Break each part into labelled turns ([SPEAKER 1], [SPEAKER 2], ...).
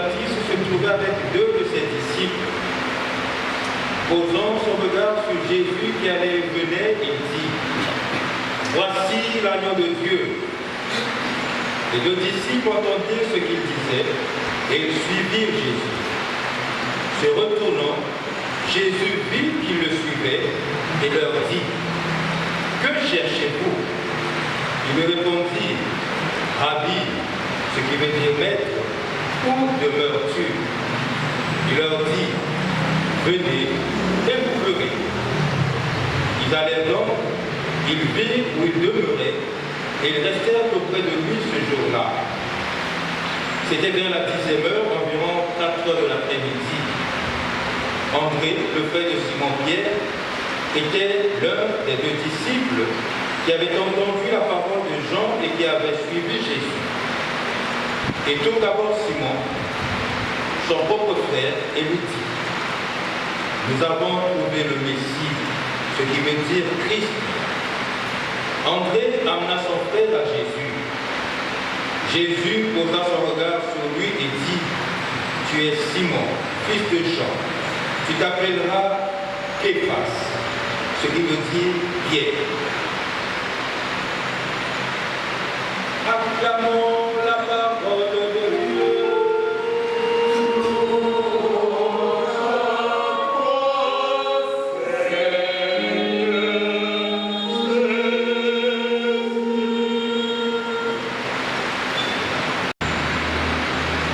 [SPEAKER 1] Jean-Baptiste se trouvait avec deux de ses disciples. Posant son regard sur Jésus qui allait et venait, il dit, « Voici l'agneau de Dieu. » Les deux disciples entendirent ce qu'il disait et ils suivirent Jésus. Se retournant, Jésus vit qu'ils le suivaient et leur dit, « Que cherchez-vous » Ils me répondirent, « Rabbi, ce qui veut dire maître, où demeures-tu » Il leur dit, « Venez et vous verrez. » Ils allèrent donc, ils virent où il demeurait, et ils restèrent auprès de lui ce jour-là. C'était vers la 10e heure, environ 4 heures de l'après-midi. André, le frère de Simon-Pierre, était l'un des deux disciples qui avait entendu la parole de Jean et qui avait suivi Jésus. Et tout d'abord Simon, son propre frère, et lui dit, « Nous avons trouvé le Messie, ce qui veut dire Christ. » André amena son frère à Jésus. Jésus posa son regard sur lui et dit, « Tu es Simon, fils de Jean. Tu t'appelleras Képhas, ce qui veut dire Pierre. » Acclamons la parole de Dieu.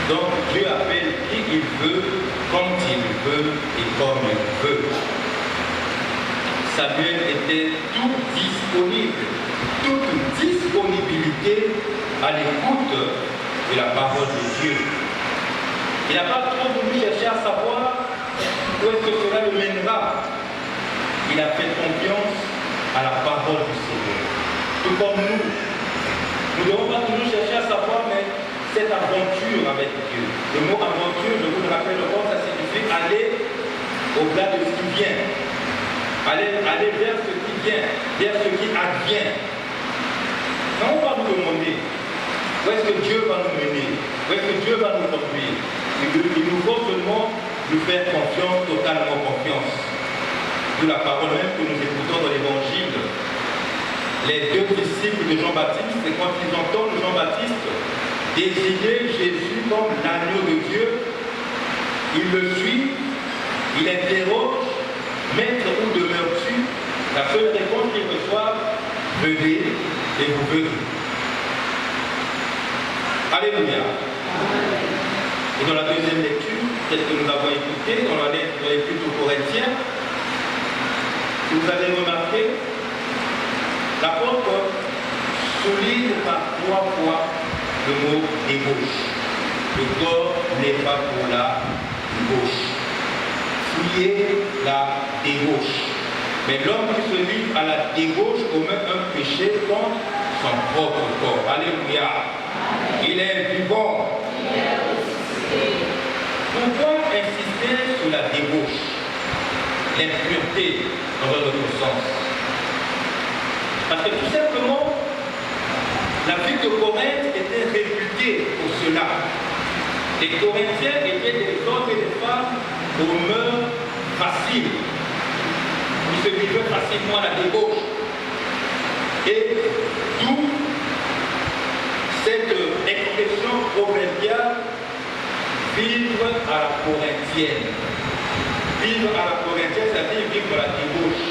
[SPEAKER 1] Donc Dieu appelle qui il veut, quand il veut et comme il veut. Samuel était tout disponible, toute disponibilité à l'écoute de la parole de Dieu. Il n'a pas trop voulu chercher à savoir où est-ce que cela le mènera. Il a fait confiance à la parole du Seigneur. Tout comme nous. Nous ne devons pas toujours chercher à savoir, mais cette aventure avec Dieu. Le mot aventure, je vous le rappelle encore, ça signifie aller au-delà de ce qui vient. Aller vers ce qui vient, vers ce qui advient. Quand on va nous demander où est-ce que Dieu va nous mener, où est-ce que Dieu va nous conduire, il nous faut seulement nous faire confiance, totalement confiance. De la parole même que nous écoutons dans l'Évangile. Les deux disciples de Jean-Baptiste, et quand ils entendent Jean-Baptiste désigner Jésus comme l'agneau de Dieu, ils le suivent, ils interrogent, « Maître, où demeures-tu » La seule réponse qu'ils reçoivent, « Venez et vous verrez. » Alléluia. Et dans la deuxième lecture, telle que nous l'avons écoutée, dans la lettre de l'Épître aux Corinthiens, si vous avez remarqué, l'apôtre souligne par 3 fois le mot débauche. Le corps n'est pas pour la débauche. Fouiller la débauche. Mais l'homme qui se livre à la débauche commet un péché contre son propre corps. Alléluia. Il est vivant. Pourquoi insister sur la débauche, l'impureté dans un autre sens? Parce que tout simplement, la ville de Corinthe était réputée pour cela. Les Corinthiens étaient des hommes et des femmes aux mœurs faciles. Ils se vivaient facilement à la débauche. Et d'où cette expression proverbiale, vivre à la corinthienne. Vivre à la corinthienne, c'est-à-dire vivre dans la débauche,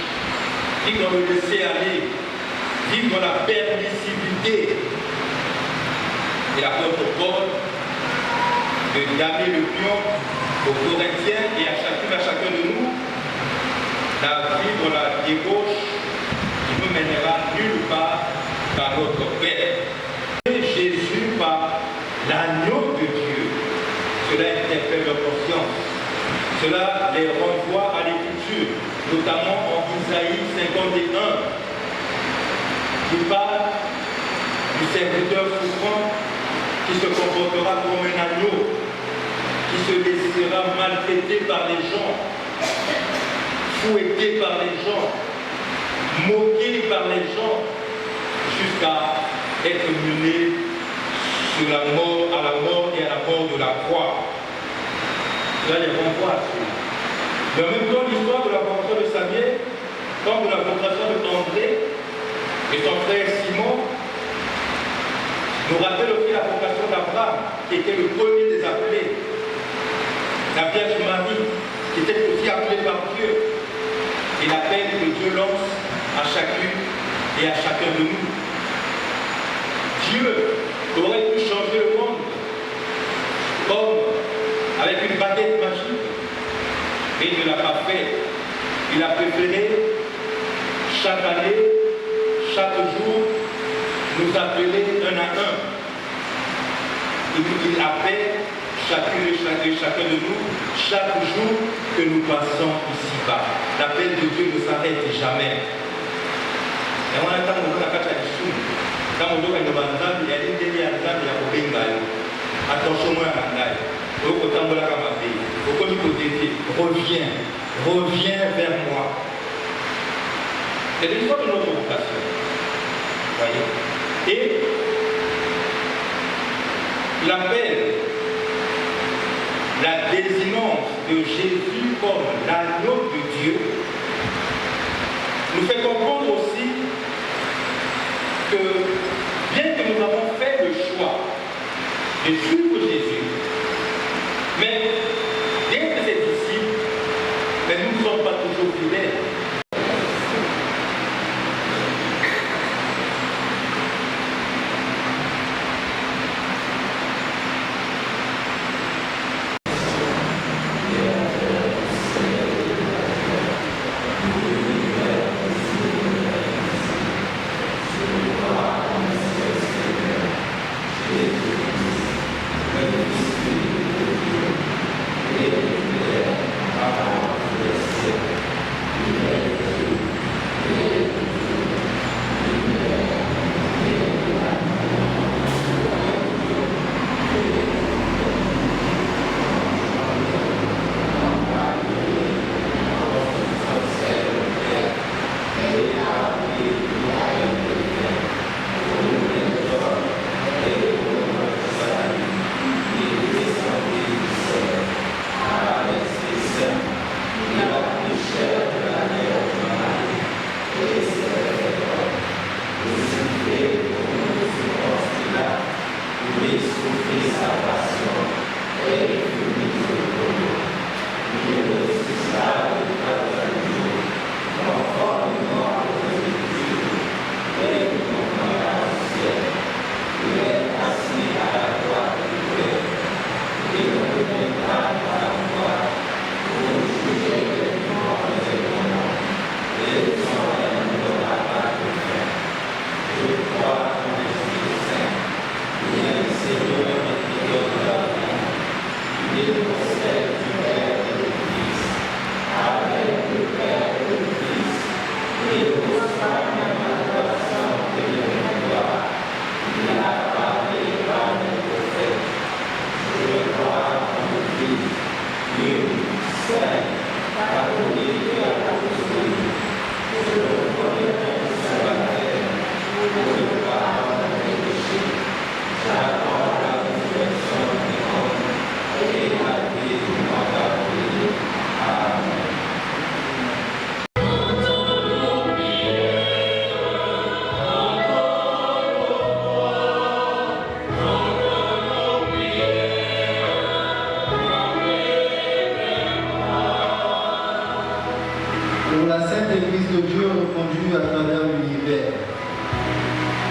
[SPEAKER 1] vivre dans le laisser-aller, vivre dans la permissivité. Et l'apôtre Paul de damer le pion aux Corinthiens et à chacun de nous, la vie dans la débauche qui nous mènera nulle part par notre Père. Jésus par l'agneau de Dieu, cela interpelle leur conscience. Cela les renvoie à l'écriture, notamment en Isaïe 51, qui parle du serviteur souffrant qui se comportera comme un agneau, qui se laissera maltraiter par les gens, fouetté par les gens, moqué par les gens, jusqu'à être mené sur la mort, à la mort et à la mort de la croix. il y a des renvois à suivre. Mais en même temps, l'histoire de la vocation de Samuel, comme de la vocation de André et son frère Simon, nous rappelle aussi la vocation d'Abraham, qui était le premier des appelés. La Vierge Marie, qui était aussi appelée par Dieu. Et l'appel que Dieu lance à chacune et à chacun de nous. Dieu aurait pu changer le monde comme avec une baguette magique, mais il ne l'a pas fait. Il a préféré chaque année, chaque jour, nous appeler un à un. Il appelle chacune et chacun de nous chaque jour que nous passons ici-bas. L'appel de Dieu ne s'arrête jamais. Et on a tant de la quand on doit il y a une dernière dame, il y a un bengal. Attention, moi, à la reviens vers moi. C'est l'histoire de notre vocation. Voyez. Et l'appel, la désignance de Jésus comme l'agneau de Dieu nous fait comprendre aussi que bien que nous avons fait le choix de suivre Jésus, mais d'être ses disciples, mais nous ne sommes pas toujours fidèles.
[SPEAKER 2] Pour la Sainte Église de Dieu répandue à travers l'univers.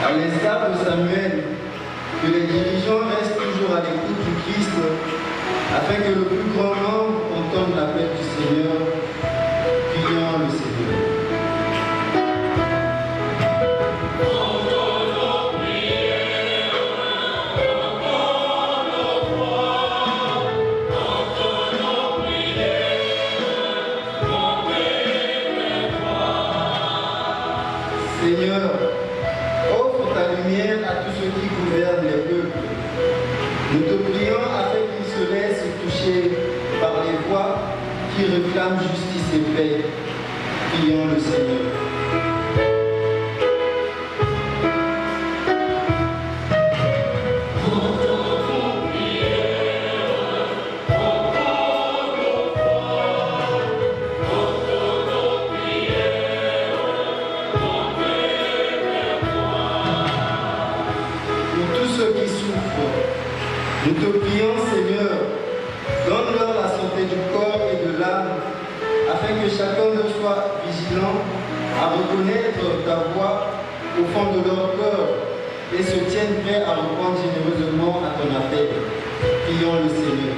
[SPEAKER 2] À l'instar de Samuel, que les dirigeants restent toujours à l'écoute du Christ, afin que le plus grand nombre entende l'appel du Seigneur, priant le Seigneur. Seigneur, offre ta lumière à tous ceux qui gouvernent les peuples. Nous te prions afin qu'ils se laissent toucher par les voix qui réclament justice et paix. Prions le Seigneur.
[SPEAKER 3] Entends nos prières, entends
[SPEAKER 2] vigilants à reconnaître ta voix au fond de leur cœur et se tiennent prêts à répondre généreusement à ton appel. Prions le Seigneur.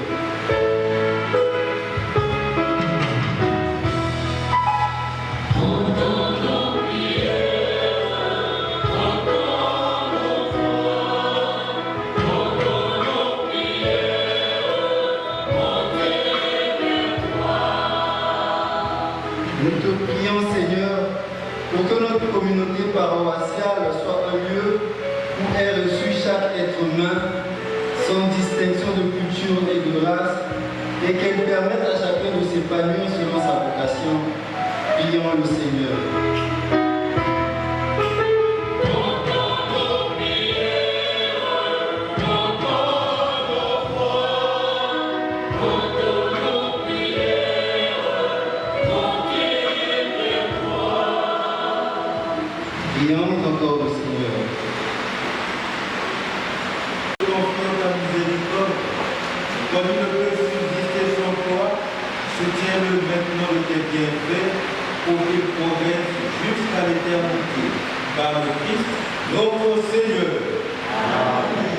[SPEAKER 2] Nous te prions, Seigneur, pour que notre communauté paroissiale soit un lieu où est reçu chaque être humain, sans distinction de culture et de race, et qu'elle permette à chacun de s'épanouir selon sa vocation. Prions le Seigneur. Prions encore au Seigneur.
[SPEAKER 3] Confie ta miséricorde, comme il ne peut subsister sans toi, soutiens-le maintenant de tes bienfaits pour qu'il progresse jusqu'à l'éternité. Par le Christ, notre Seigneur. Amen.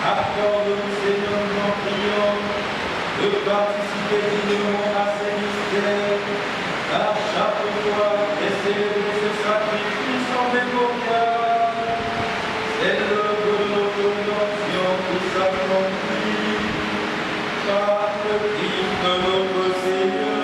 [SPEAKER 3] Accorde-nous, Seigneur, nous en prions, de participer dignement à ces mystères, car chaque fois est célébré ce sacrifice en dévocat. C'est l'œuvre de notre rédemption qui s'accomplit par le Christ de notre Seigneur.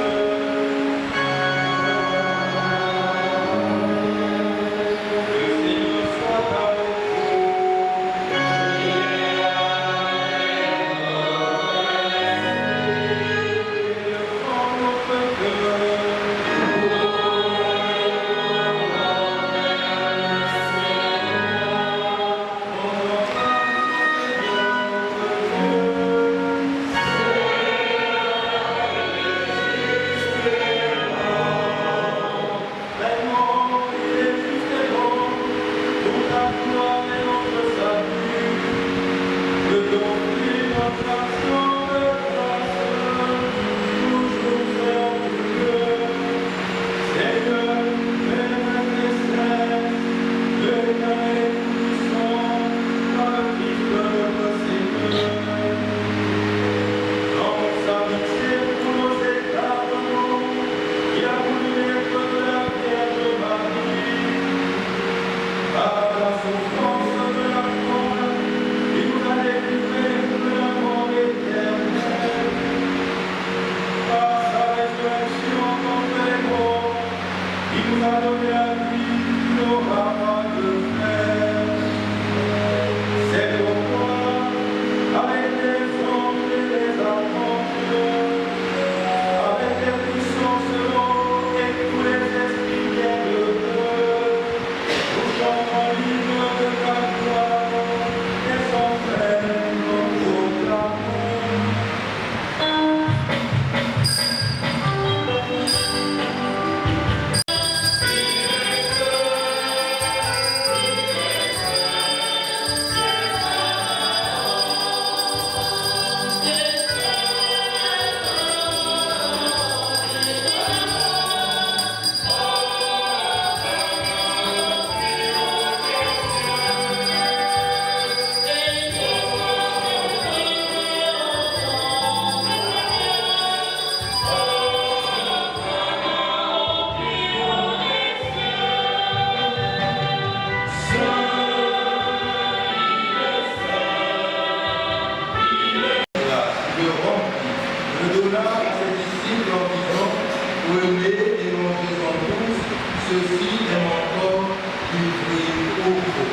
[SPEAKER 3] Ceci est mon corps livré pour vous.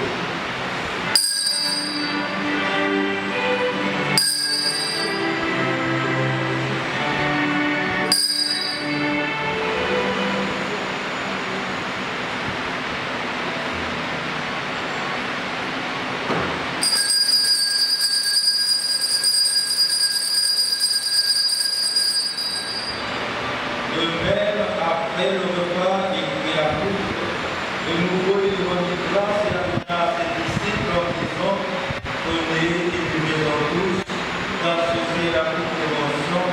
[SPEAKER 3] De même, après le repas, il prit la coupe. De nouveau, il rendit grâce et amena à ses disciples en disant, prenez et buvez-en tous, car ceci est la coupe de mon sang,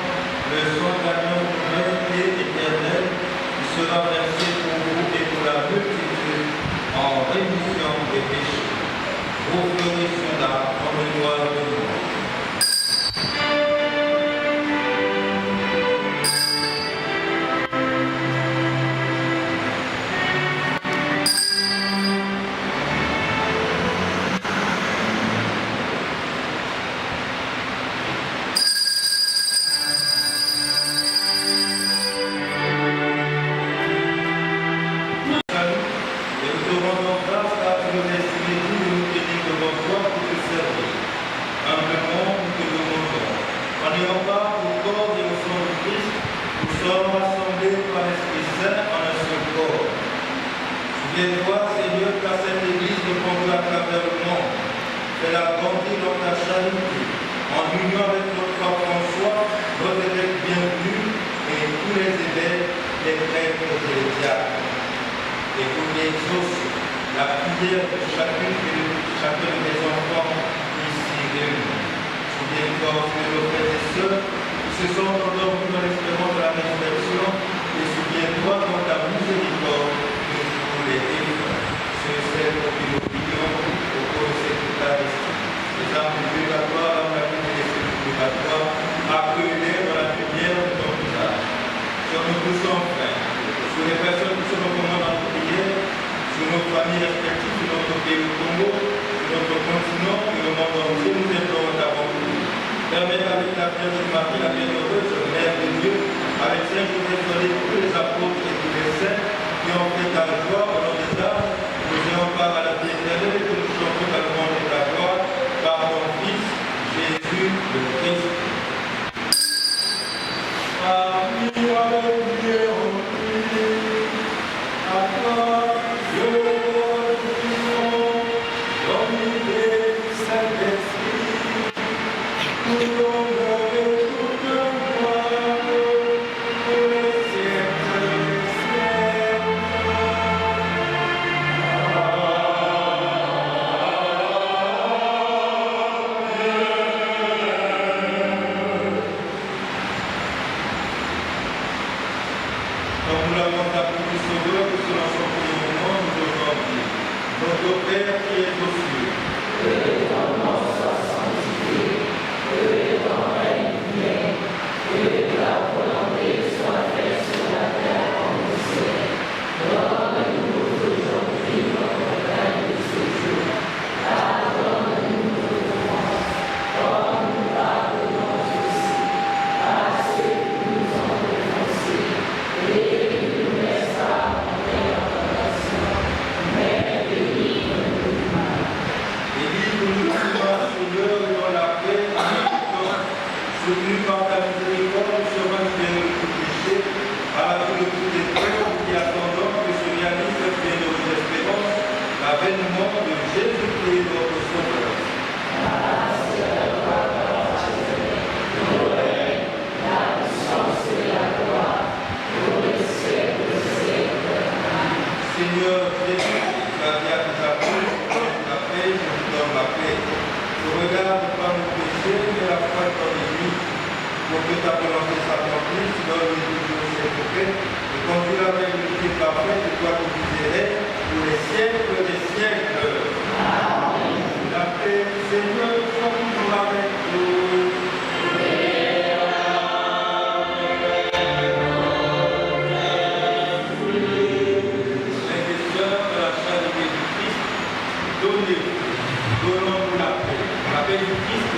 [SPEAKER 3] le sang d'agneau vrai et éternel, qui sera versé pour vous et pour la multitude en rémission des péchés. Vous ferez cela en mémoire de moi. Souviens-toi, Seigneur, qu'à cette Église répandue à travers le monde, fais-la grandir dans ta charité, en union avec notre frère François, notre évêque bienvenu, et tous les évêques, les prêtres et les diacres. Et pour exauce la prière de chacun de mes enfants ici réunis. Souviens-toi aussi de nos frères et sœurs qui se sont endormis dans l'espérance de la résurrection, et souviens-toi dans ta miséricorde les délivres, ceux et celles qui nous prions au cours de cette Eucharistie. Les âmes du purgatoire, l'âme la vie des purgatoires, accueillez dans la lumière de ton visage. Sur nos tous enfants, sur les personnes qui se recommandent en prière, sur nos familles respectives, sur notre pays le Congo, sur notre continent et le monde entier, nous implorons ta bonté. Permets avec la Vierge Marie, la bienheureuse, Mère de Dieu, avec Saint Joseph, tous les apôtres et tous les saints, qui ont fait ta joie au nom des âmes, nous ayons part à la vie éternelle et que nous chantons la louange de ta gloire par ton Fils, Jésus le Christ. Amis avec Dieu, à toi, Dieu, domine Saint-Esprit, tout l'honneur et toute gloire, pour les siècles des siècles. Comme nous l'avons appris du Sauveur, que cela soit pour le moment, nous devons dire, notre Père qui est aux cieux, que ton nom soit sanctifié, que ton règne vienne, que ta volonté soit faite sur la terre comme au ciel. Donne-nous aujourd'hui notre pain de ce jour. Pardonne-nous nos offenses, comme nous pardonnons aussi à ceux qui nous ont offensés. Et ne nous laisse pas entrer en tentation, mais délivre-nous du mal. Délivre-nous du mal, Seigneur, dans la paix et la puissance. Soutenu par ta miséricorde, nous serons libérés de tout péché, à la vue de toutes les preuves qui attendons que se réalise cette bienheureuse espérance, l'avènement de Jésus-Christ, notre Sauveur. Seigneur Jésus, tu as dit à tes apôtres, la paix, je vous donne la paix. Ne regarde pas nos péchés, mais la foi de ton Église, pour que ta volonté s'accomplisse, donne toujours cette paix, et conduis-la avec l'unité parfaite, et toi qui dirais, pour les siècles des siècles. Amen. La paix, Seigneur, soit toujours avec nous. Donnons-nous la paix du Christ.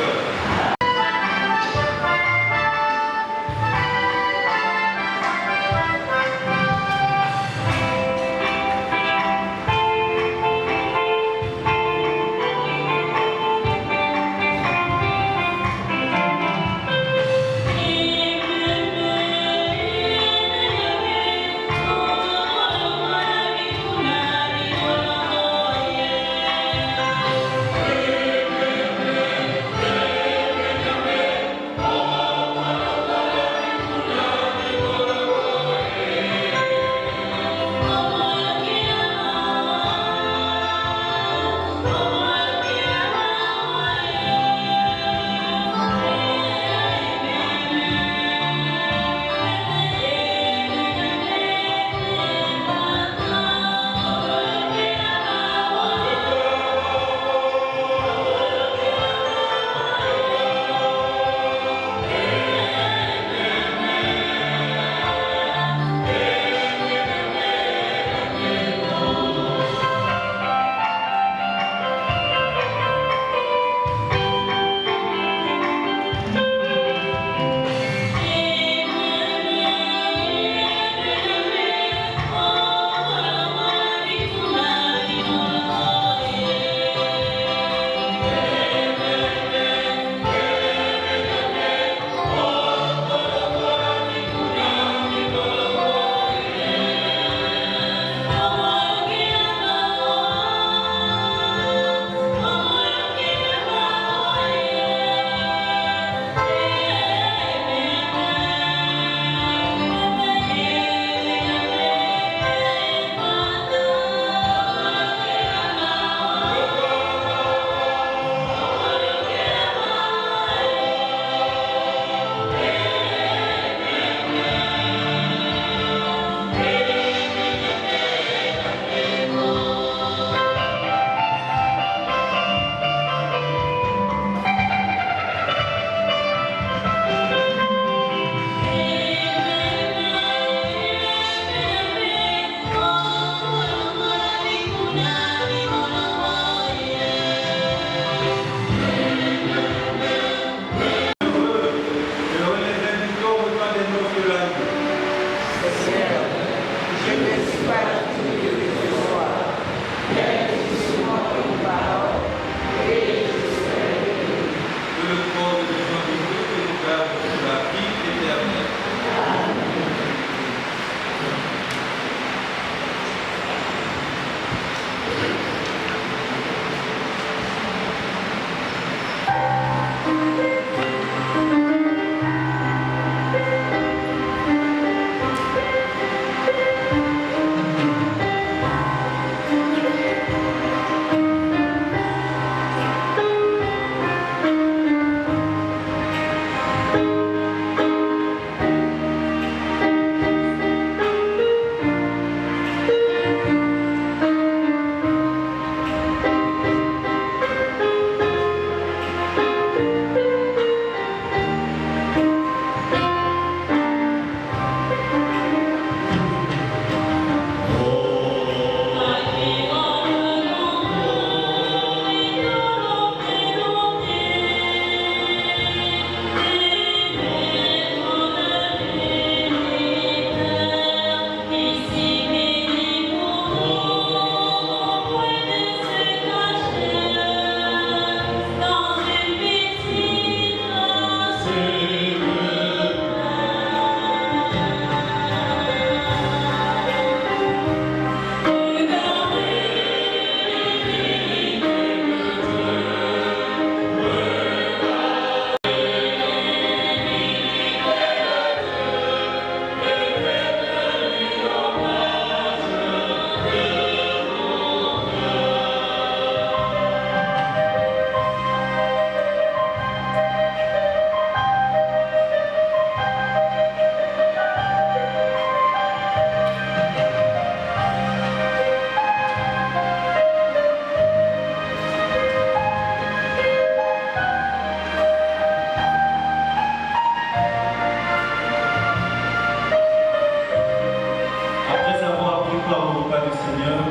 [SPEAKER 3] Seigneur,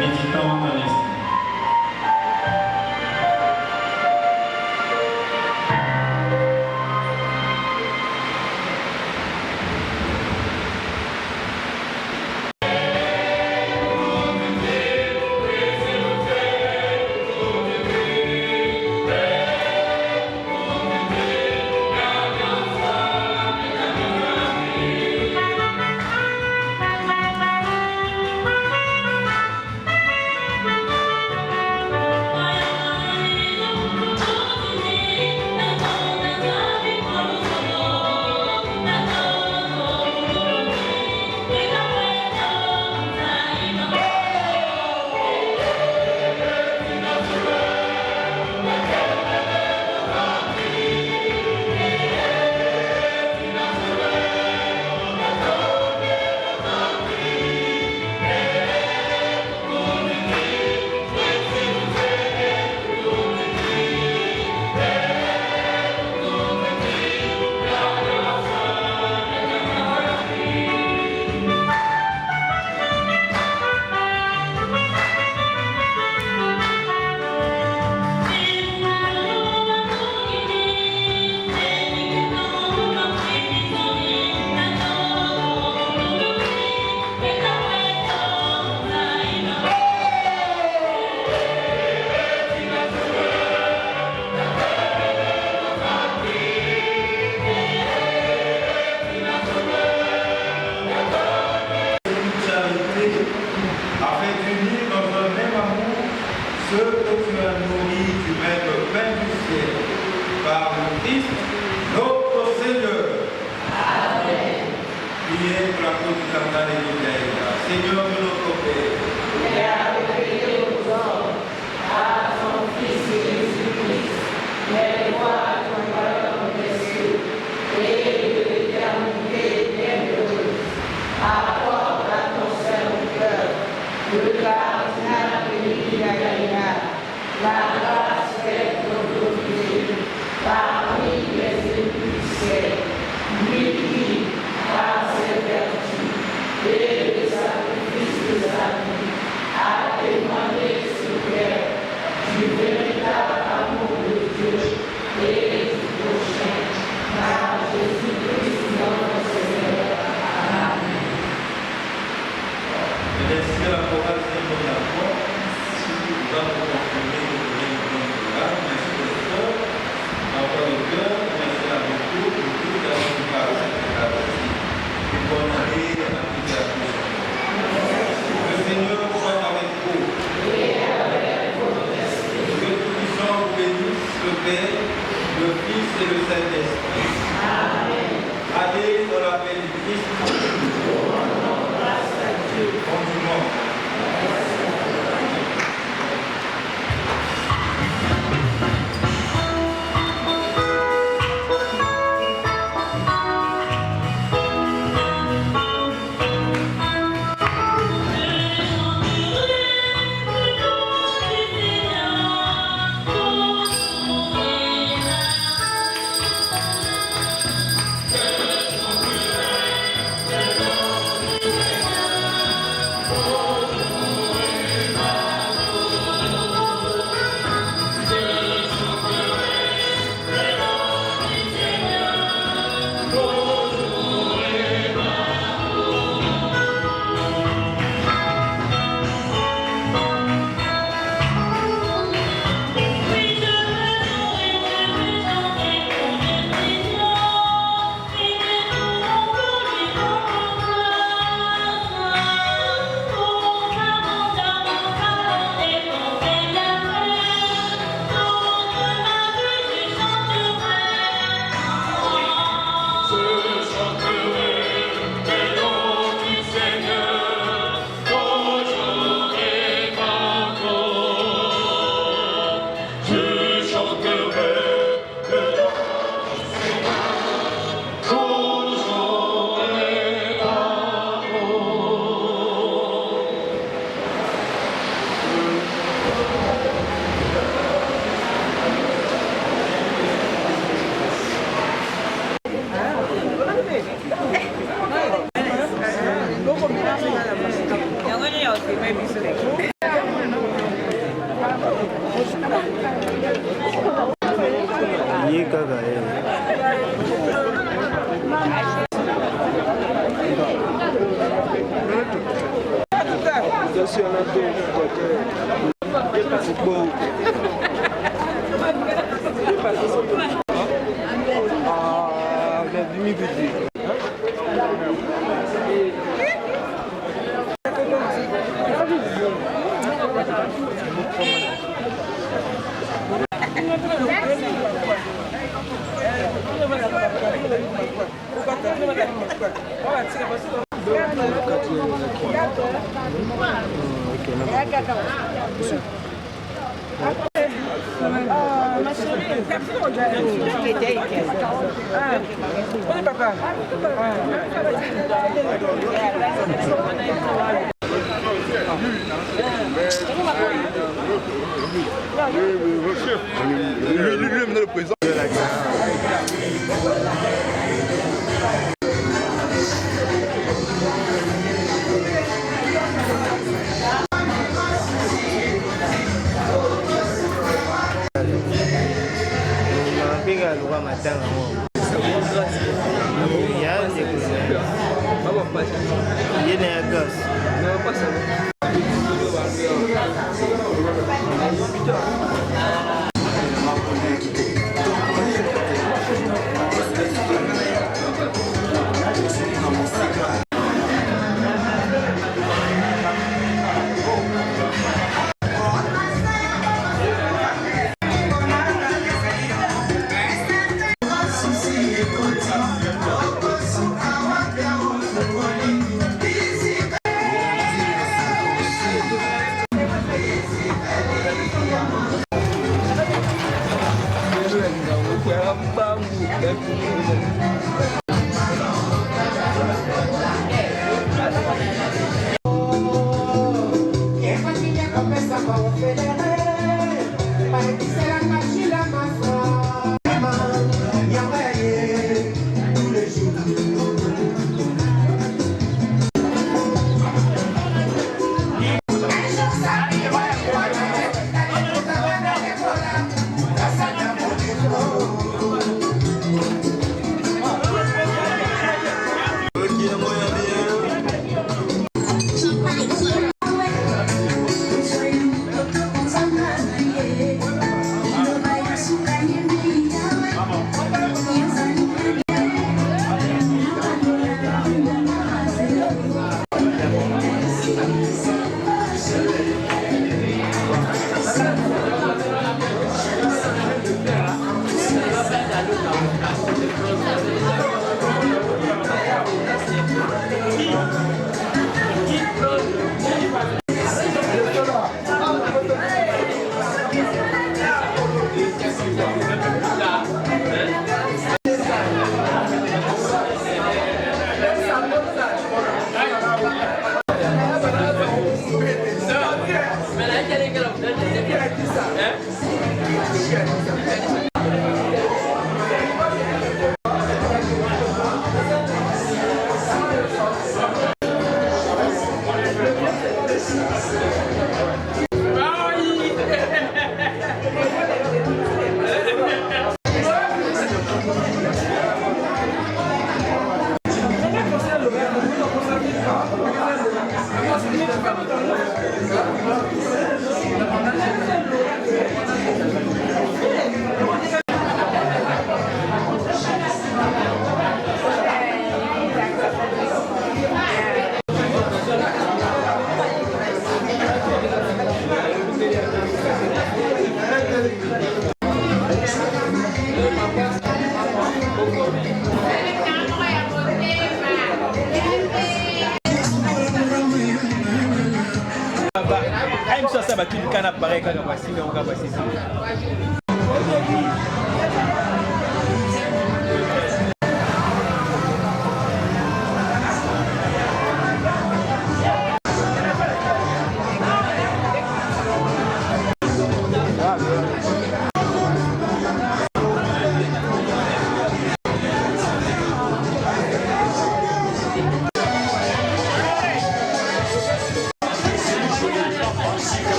[SPEAKER 3] méditant en l'instant. Afin d'unir dans un même amour ceux que tu as nourris du même pain du ciel par le Christ, notre Seigneur. Amen. Priez pour la cause du cardinal et du Gaïa. Seigneur de notre Père, qui a révélé aux hommes par son Fils Jésus-Christ, les lois du royaume des cieux et de l'éternité bienheureuse, apporte à ton serviteur le cardinal Béni Gaïa, la grâce d'être glorifié parmi les élus du ciel, lui qui, par ses vertus et le sacrifice de sa vie, a témoigné sur terre du véritable amour de Dieu et du prochain, par Jésus-Christ notre Seigneur. Amen. Merci à la chorale Seigneur de la foi. Nous allons confirmer le premier de l'âme. Merci au cœur, encore le cœur. Merci à vous tous, pour tout d'avoir nous parlé de cette Eucharistie. Et bonne année à toutes et à tous. Le Seigneur soit avec vous. Et avec votre esprit. Que Tout-Puissant vous bénisse, le Père, le Fils et le Saint-Esprit. Amen. Allez dans la paix du Christ. Grâce à Dieu. Bon dimanche.
[SPEAKER 4] ये कब आए
[SPEAKER 5] le président.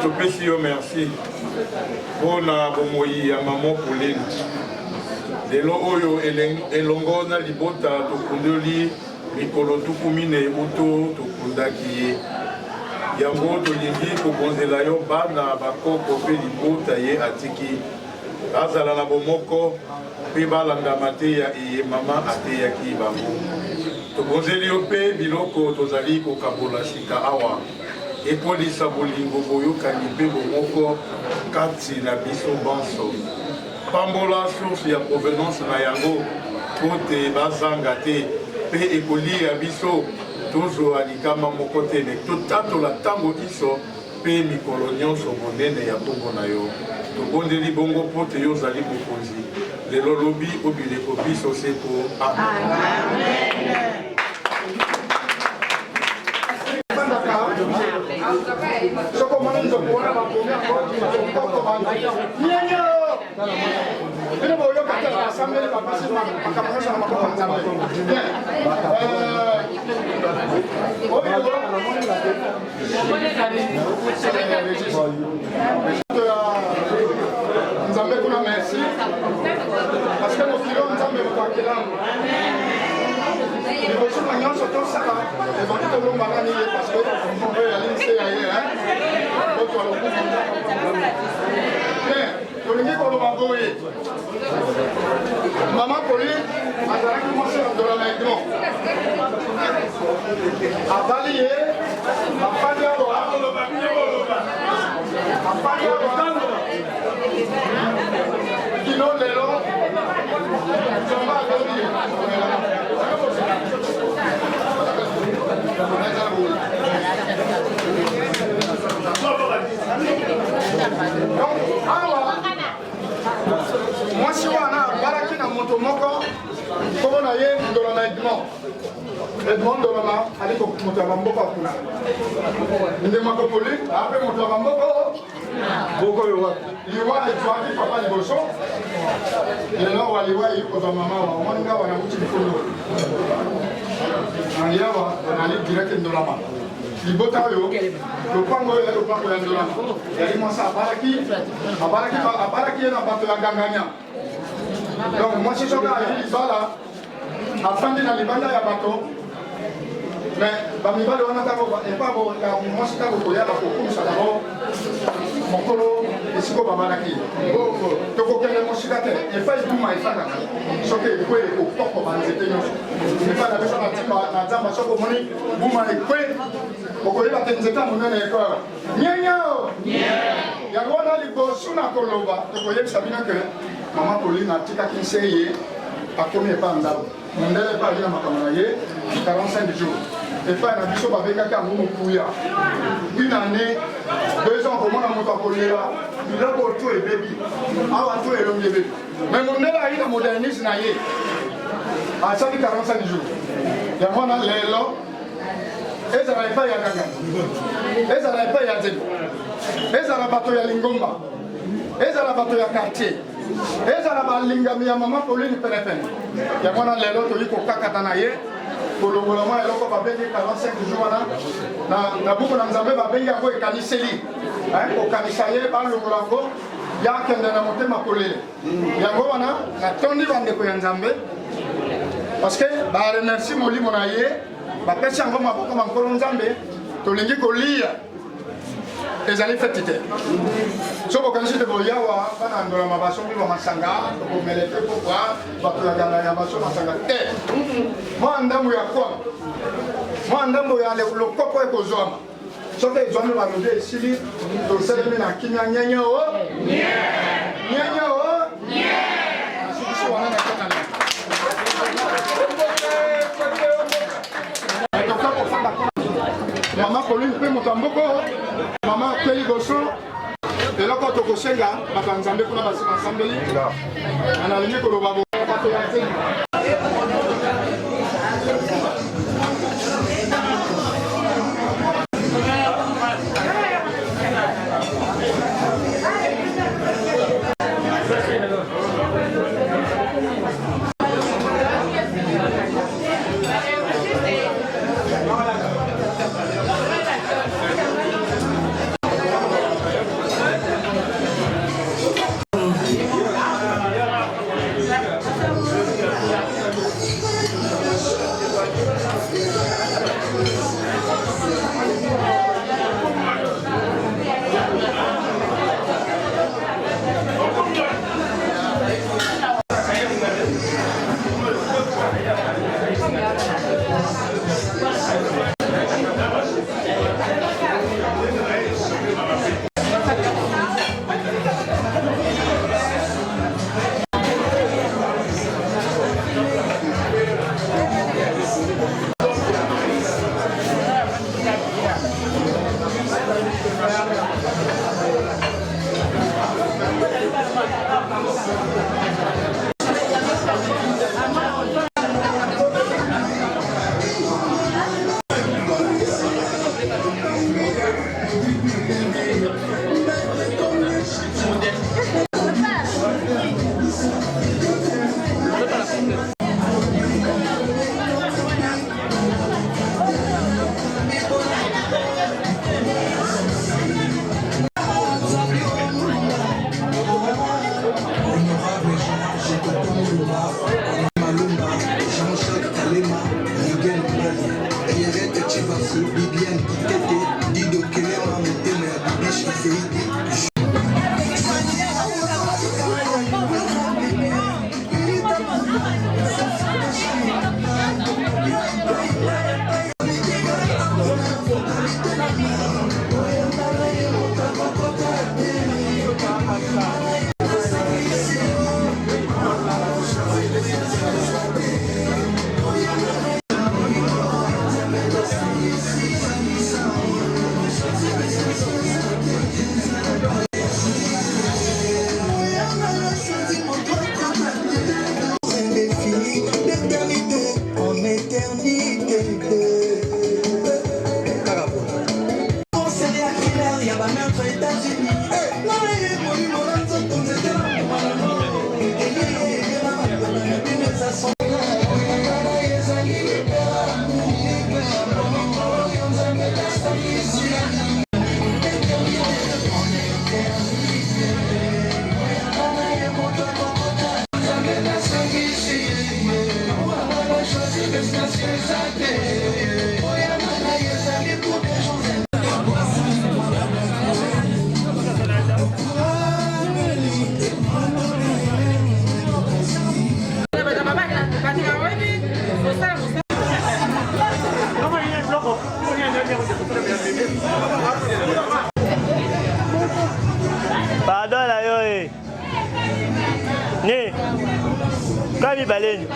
[SPEAKER 3] topesi yo merci mpona bomoi ya mama Pauline. Lelo oyo elongo na libota tokundoli mikolo tuku mine uto tokundaki ye. Yango tolingi kobonzela yo bana bakoko mpe libota ye atiki bazala na bomoko mpe balandama te ya eye mama ateyaki bango. Tobonzeli yo mpe biloko tozali kokabola sika awa ekolisa bolingo boyokani mpe bomoko kati na biso banso. Pambola source ya provenance na yango po te bazanga te mpe ekolia biso tozwa likama moko te ne totatola ntango iso mpe mikolo nyonso monene ya bongo na yo. Tobondeli bongo po te yo ozali mokonzi lelo lobi obileko biso seko. Amen.
[SPEAKER 5] Soko mwanzo kuona mapunga kwa nyenyo. Bila boyo kata asambele babasi makamasa na makamasa. Nzambe kuna merci. Parce que nos filons nzambe mtakela. Les voitures maintenant sont tous ça. Les banquiers de l'homme à l'année parce que on veut aller ici ailleurs. Donc on le coupe. Mais pour les gens qu'on va voir, maman Pauline a commencé dans la maison. À balayer, à faire qui n'ont les lots, ils sont pas venus. Moi, si on a baraki na moto moko, comment on a eu dans la Edmond. Edmond de la allez pour moto à Bamboka kuna. Inde makopoli, après moto à Bamboko. Boko yowa. Liwa etwaki papa liboso. Lelo waliwa iko za mama wa mwanga wana uchi mkono. Angiawa wanali direct ndolama. Libota yo, lopango ya lopango ya ndolama. Yali mwasa abaraki na bato ya ganganya. Donc moi si soka ali bala afandi na libanda ya bato. Mais bamibale wana tako epa bo ya mwasi tako koya ba kokumisa dabo. Mokolo esiko babalaki. Toko kende mosika te, efa ibuma efaka. Soke ekwe ko toko banzete nyonso. Efa na beso na timba na zamba soko moni buma ekwe. Okoyeba te nzeta monene ekwa. Nyenyo. Yango na liboso na koloba tokoyebisa bino ke mama Pauline atikaki nseye akomi epa ndabo. Mondele pa alina makambo na ye 45 jours. Epa na biso babengaki yango mokuya. Une année, 2 ans komona moto akolela biloko to ebebi. Awa to elongi ebebi. Mais mondele ayina modernise na ye. Asali 45 jours. Yango na lelo ezala epa ya kaka. Ezala epa ya zeko. Ezala bato ya Lingomba. Ezala bato ya quartier. Ezala balingami ya mama Pauline penepene. Yango na lelo to yiko kakata na ye. Kolongola mwa eloko babengi 45 jours na buku na Nzambe babengi yango ekaniseli. Okanisa ye balongola ngo yakende na motema kolele. Yango wana natondi bandeko ya Nzambe parce que ba remercie molimo na ye bapesi yango maboko mankolo Nzambe tolingi kolia ezali feti te. So bokanisi te boyawa bana ndola mabasongi ba masanga bomelete pourquoi bato ya ganga ya baso masanga te. Moi ndambo ya kwa. Moi ndambo ya lokoko ekozwama. Soki ezwami balobi esili toselemi na kimia nyenye o. Nyenye o. Sisi wana na kana. Mama Pauline pe motamboko mama Kelly Bosso eloko tokosenga bato ya Nzambe kuna basi basambeli analingi koloba bato ya nzembo.
[SPEAKER 6] merci. Bibiane Kitete, Dido Keller, Motema, Bibiche, Seidi.
[SPEAKER 4] Pardon là yo eh. Ni. Kami baleine.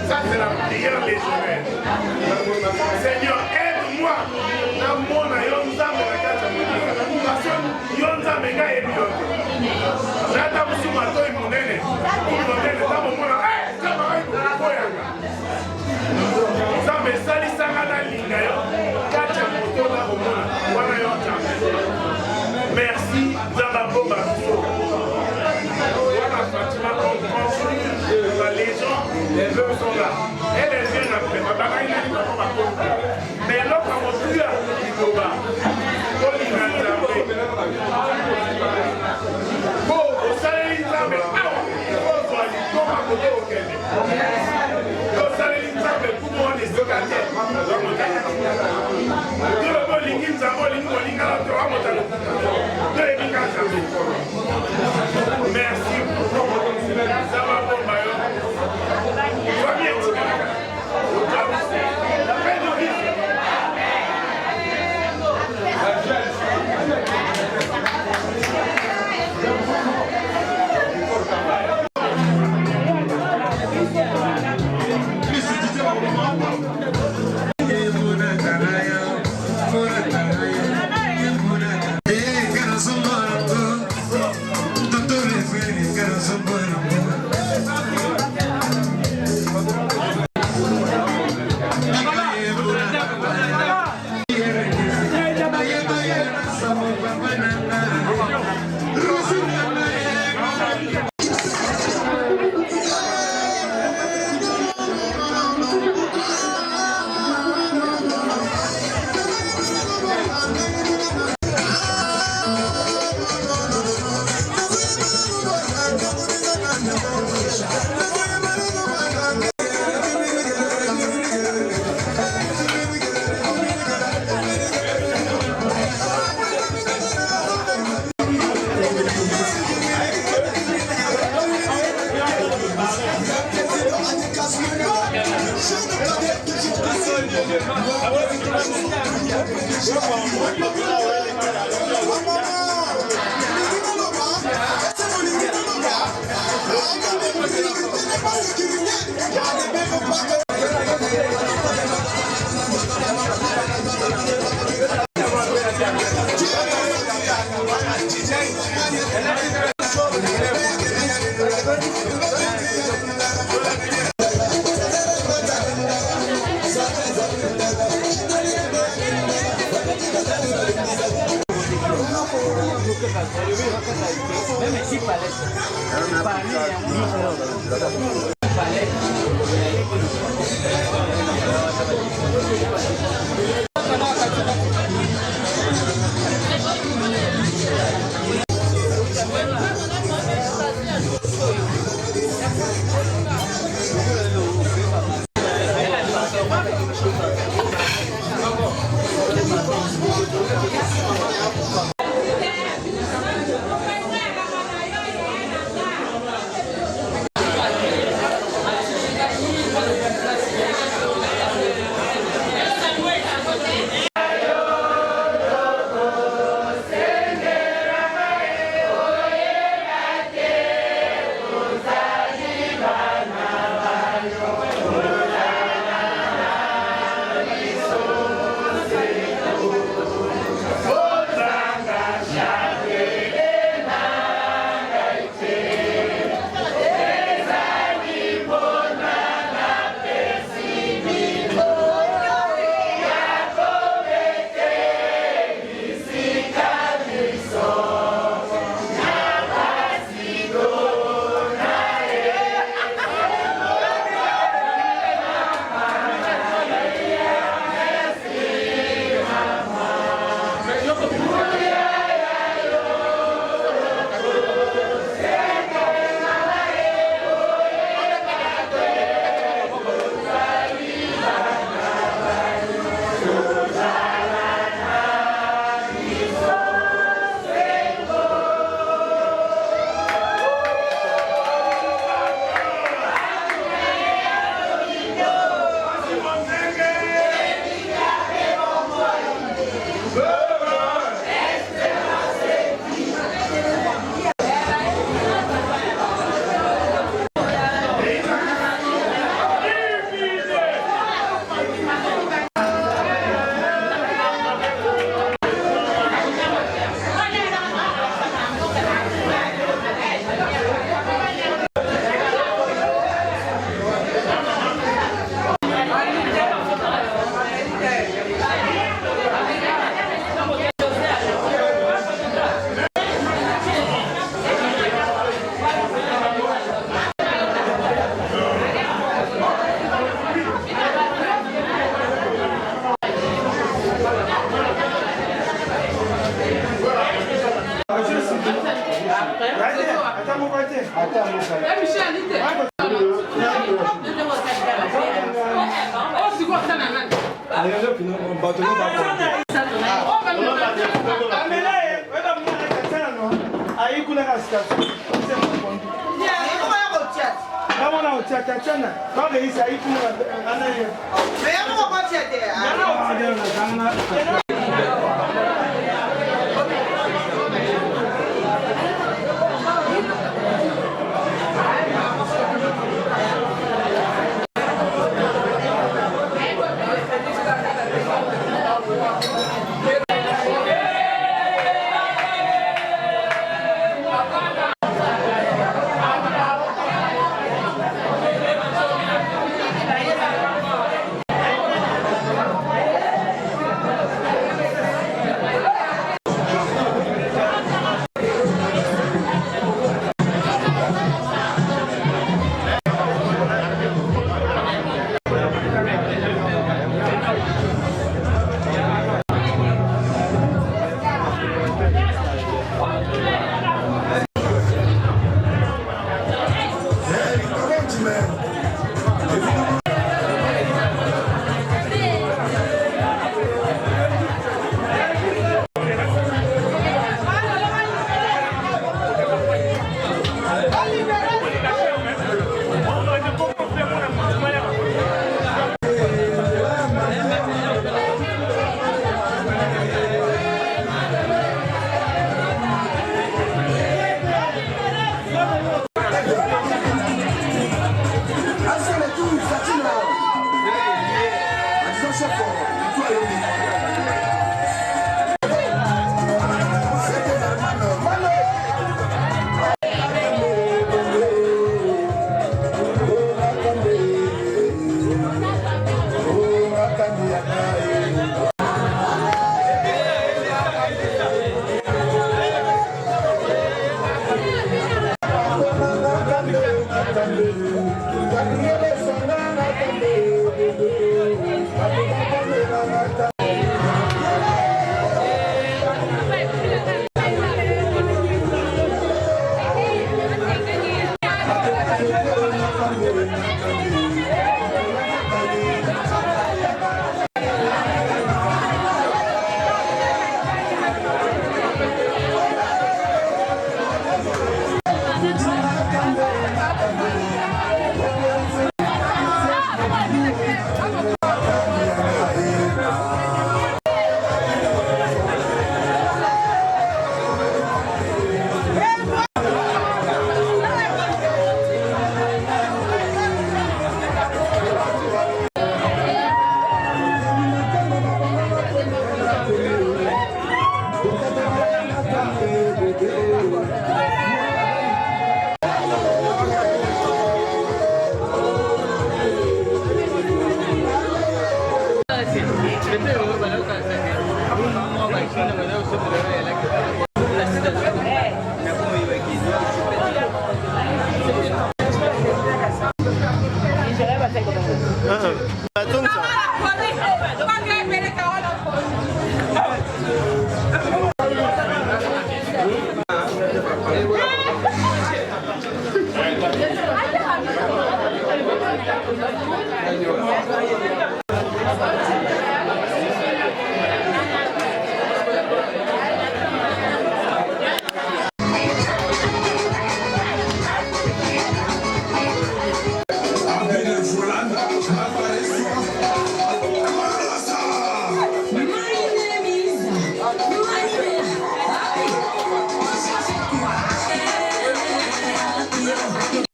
[SPEAKER 5] Ça, c'est la prière légionnaire. Seigneur, aide-moi
[SPEAKER 7] Les veuves sont là. Et les jeunes après, mais là, quand on tue, il faut pas. Bon, au salaire, il va, mais il faut voir, il faut pas côté au Kenya. Au salaire, il va, mais pour moi, les deux quartiers. Tout le monde, il dit, ça va, il dit, merci. Ça va pour Mayo. Va bien, la paix de vie.
[SPEAKER 8] Mais